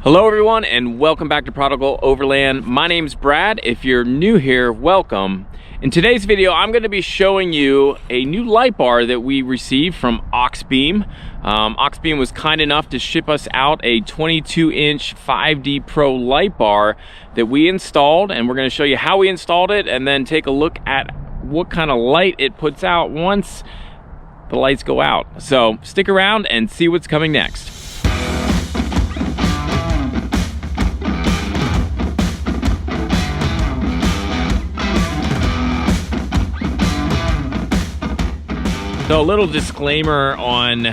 Hello everyone and welcome back to Prodigal Overland. My name's Brad. If you're new here, welcome. In today's video, I'm going to be showing you a new light bar that we received from AuxBeam. AuxBeam was kind enough to ship us out a 22-inch 5D Pro light bar that we installed, and we're going to show you how we installed it and then take a look at what kind of light it puts out once the lights go out. So stick around and see what's coming next. So a little disclaimer on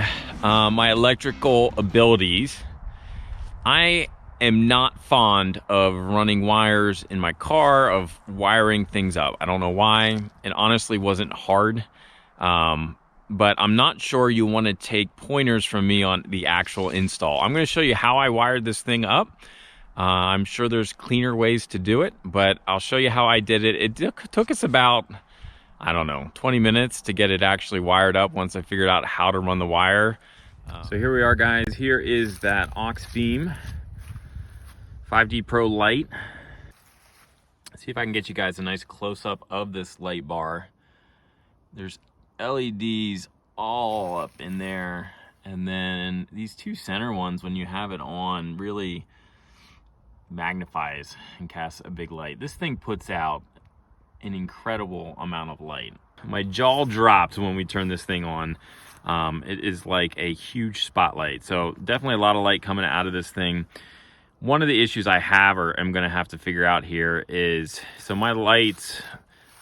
my electrical abilities. I am not fond of running wires in my car, of wiring things up. I don't know why. It honestly wasn't hard, but I'm not sure you want to take pointers from me on the actual install. I'm going to show you how I wired this thing up. I'm sure there's cleaner ways to do it, but I'll show you how I did it. It took us about, I don't know, 20 minutes to get it actually wired up once I figured out how to run the wire. So here we are, guys. Here is that AuxBeam 5D Pro light. Let's see if I can get you guys a nice close-up of this light bar. There's LEDs all up in there, and then these two center ones, when you have it on, really magnifies and casts a big light. This thing puts out an incredible amount of light. My jaw drops when we turn this thing on. It is like a huge spotlight. So definitely a lot of light coming out of this thing. One of the issues I have, or I'm gonna have to figure out here, is so my lights,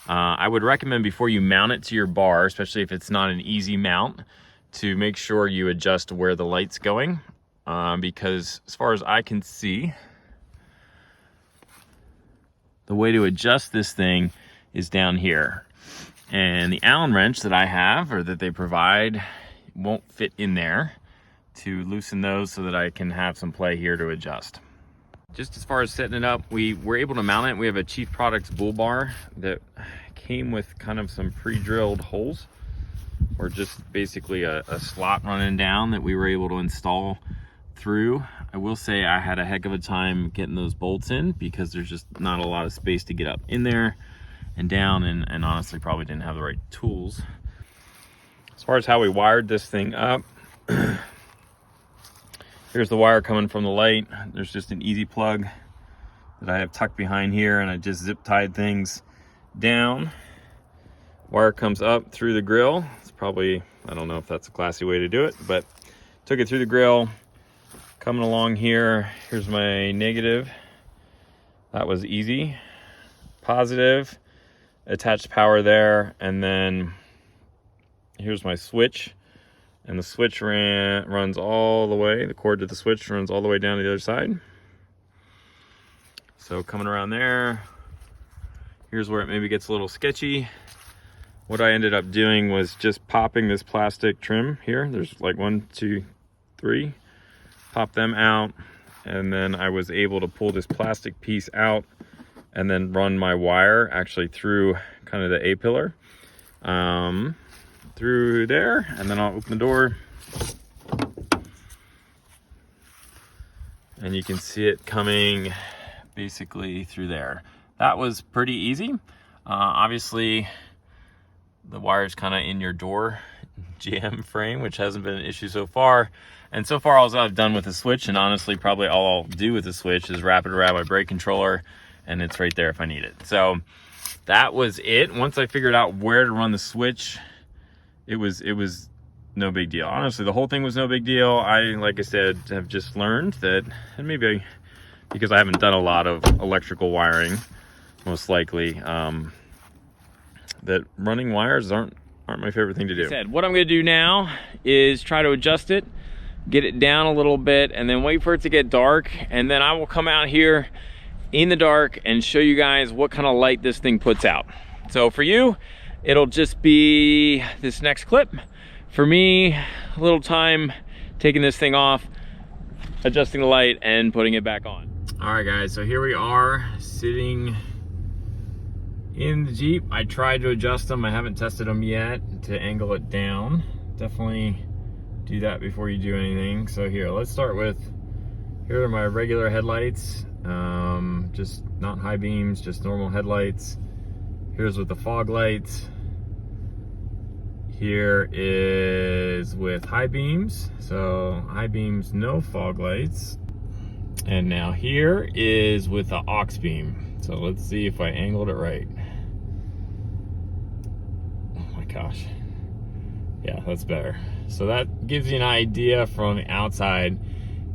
I would recommend before you mount it to your bar, especially if it's not an easy mount, to make sure you adjust where the light's going, because as far as I can see, the way to adjust this thing is down here, and the Allen wrench that I have, or that they provide, won't fit in there to loosen those so that I can have some play here to adjust. Just as far as setting it up, we were able to mount it. We have a Chief Products bull bar that came with kind of some pre-drilled holes, or just basically a slot running down that we were able to install through. I will say I had a heck of a time getting those bolts in because there's just not a lot of space to get up in there and down, and honestly probably didn't have the right tools. As far as how we wired this thing up, here's the wire coming from the light. There's just an easy plug that I have tucked behind here, and I just zip tied things down. Wire comes up through the grill. It's probably, I don't know if that's a classy way to do it, but took it through the grill. Coming along here, here's my negative. That was easy. Positive, attached power there, and then here's my switch. And the switch runs all the way, the cord to the switch runs all the way down to the other side. So coming around there, here's where it maybe gets a little sketchy. What I ended up doing was just popping this plastic trim here. There's like 1, 2, 3. Pop them out, and then I was able to pull this plastic piece out and then run my wire actually through kind of the A-pillar through there, and then I'll open the door and you can see it coming basically through there. That was pretty easy. Obviously the wire's kind of in your door jam frame, which hasn't been an issue so far. And so far, all I've done with the switch, and honestly, probably all I'll do with the switch, is wrap it around my brake controller, and it's right there if I need it. So that was it. Once I figured out where to run the switch, it was no big deal. Honestly, the whole thing was no big deal. Like I said, have just learned that, and maybe because I haven't done a lot of electrical wiring, most likely, that running wires aren't my favorite thing to do. What I'm going to do now is try to adjust it, get it down a little bit, and then wait for it to get dark, and then I will come out here in the dark and show you guys what kind of light this thing puts out. So for you, it'll just be this next clip. For me, a little time taking this thing off, adjusting the light, and putting it back on. All right, guys, so here we are sitting in the Jeep. I tried to adjust them. I haven't tested them yet to angle it down. Definitely do that before you do anything. So here, let's start with Here are my regular headlights, just not high beams, just normal headlights. Here's with the fog lights. Here is with high beams, so high beams, no fog lights. And now here is with the AuxBeam. So let's see if I angled it right. Oh my gosh. Yeah, that's better. So that gives you an idea from the outside.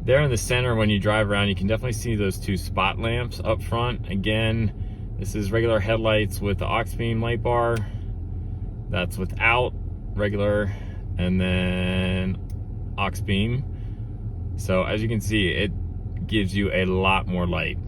There in the center, when you drive around, you can definitely see those two spot lamps up front. Again, this is regular headlights with the AuxBeam light bar. That's without regular, and then AuxBeam. So as you can see, it gives you a lot more light.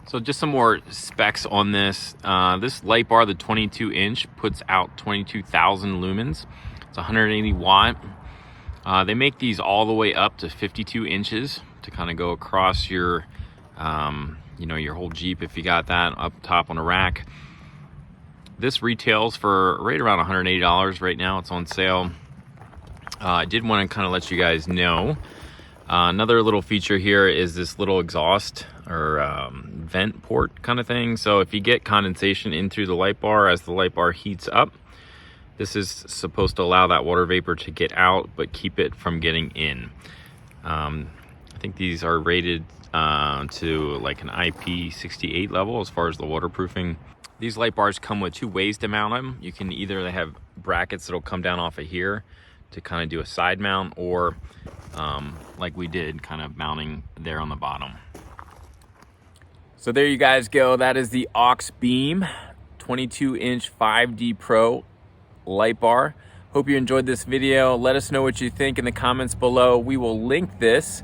So just some more specs on this. This light bar, the 22 inch, puts out 22,000 lumens. It's 180 watt. They make these all the way up to 52 inches to kind of go across your, your whole Jeep if you got that up top on a rack. This retails for right around $180 right now. It's on sale. I did want to kind of let you guys know. Another little feature here is this little exhaust or vent port kind of thing. So if you get condensation in through the light bar as the light bar heats up, this is supposed to allow that water vapor to get out but keep it from getting in. I think these are rated to like an IP68 level as far as the waterproofing. These light bars come with two ways to mount them. You can either have brackets that'll come down off of here to kind of do a side mount, or like we did, kind of mounting there on the bottom. So there you guys go. That is the AuxBeam 22-inch 5D Pro light bar. Hope you enjoyed this video. Let us know what you think in the comments below. We will link this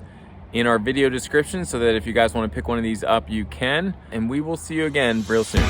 in our video description so that if you guys want to pick one of these up, you can. And we will see you again real soon.